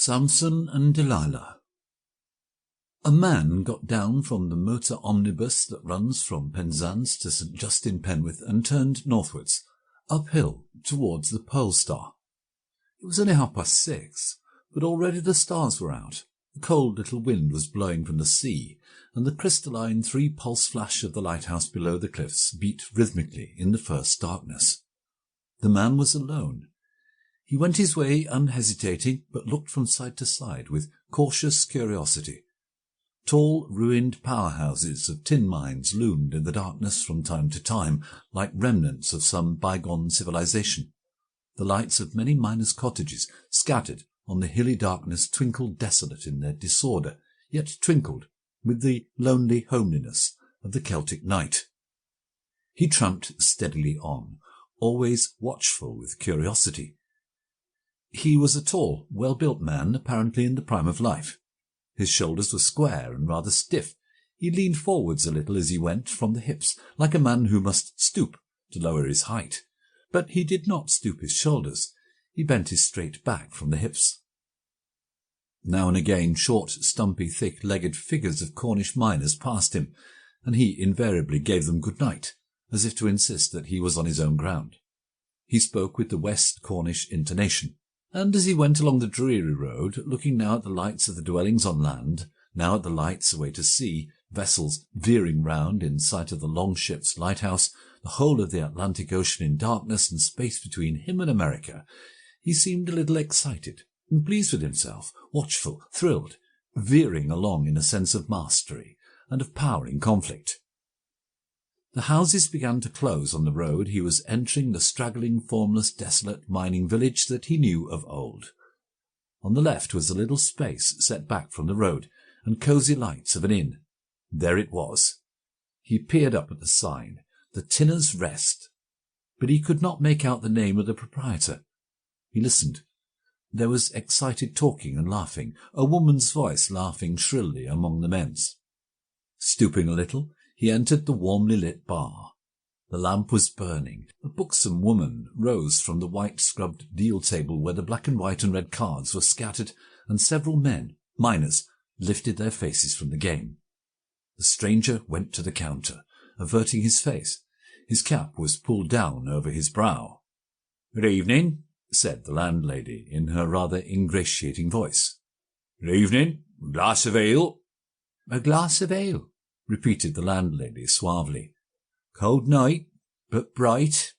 Samson and Delilah. A man got down from the motor omnibus that runs from Penzance to St. Justin Penwith and turned northwards, uphill, towards the Pole Star. It was only 6:30, but already the stars were out. A cold little wind was blowing from the sea, and the crystalline three-pulse flash of the lighthouse below the cliffs beat rhythmically in the first darkness. The man was alone. He went his way unhesitating, but looked from side to side with cautious curiosity. Tall, ruined powerhouses of tin mines loomed in the darkness from time to time, like remnants of some bygone civilization. The lights of many miners' cottages, scattered on the hilly darkness, twinkled desolate in their disorder, yet twinkled with the lonely homeliness of the Celtic night. He tramped steadily on, always watchful with curiosity. He was a tall, well-built man, apparently in the prime of life. His shoulders were square and rather stiff. He leaned forwards a little as he went, from the hips, like a man who must stoop to lower his height. But he did not stoop his shoulders. He bent his straight back from the hips. Now and again short, stumpy, thick-legged figures of Cornish miners passed him, and he invariably gave them good night, as if to insist that he was on his own ground. He spoke with the West Cornish intonation, and as he went along the dreary road, looking now at the lights of the dwellings on land, now at the lights away to sea, vessels veering round in sight of the Longship's lighthouse, the whole of the Atlantic Ocean in darkness and space between him and America, he seemed a little excited and pleased with himself, watchful, thrilled, veering along in a sense of mastery and of power in conflict. The houses began to close on the road. He was entering the straggling, formless, desolate mining village that he knew of old. On the left was a little space set back from the road, and cosy lights of an inn. There it was. He peered up at the sign, the Tinner's Rest, but he could not make out the name of the proprietor. He listened. There was excited talking and laughing, a woman's voice laughing shrilly among the men's. Stooping a little, he entered the warmly lit bar. The lamp was burning. A buxom woman rose from the white-scrubbed deal table where the black and white and red cards were scattered, and several men, miners, lifted their faces from the game. The stranger went to the counter, averting his face. His cap was pulled down over his brow. "Good evening," said the landlady in her rather ingratiating voice. "Good evening. A glass of ale?" "A glass of ale," repeated the landlady suavely. "Cold night, but bright."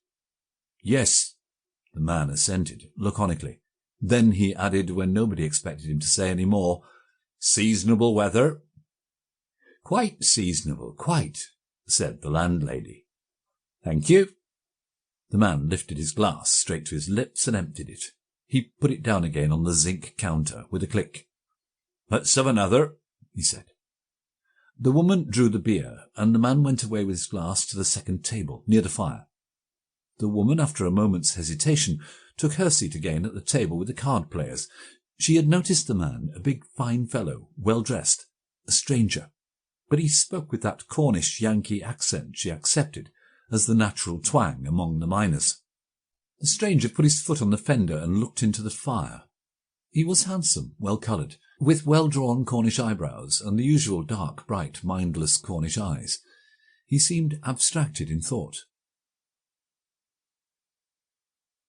"Yes," the man assented laconically. Then he added, when nobody expected him to say any more, "Seasonable weather?" "Quite seasonable, quite," said the landlady. "Thank you." The man lifted his glass straight to his lips and emptied it. He put it down again on the zinc counter with a click. "Let's have another," he said. The woman drew the beer, and the man went away with his glass to the second table, near the fire. The woman, after a moment's hesitation, took her seat again at the table with the card-players. She had noticed the man, a big, fine fellow, well-dressed, a stranger, but he spoke with that Cornish Yankee accent she accepted as the natural twang among the miners. The stranger put his foot on the fender and looked into the fire. He was handsome, well-coloured, with well-drawn Cornish eyebrows and the usual dark, bright, mindless Cornish eyes. He seemed abstracted in thought.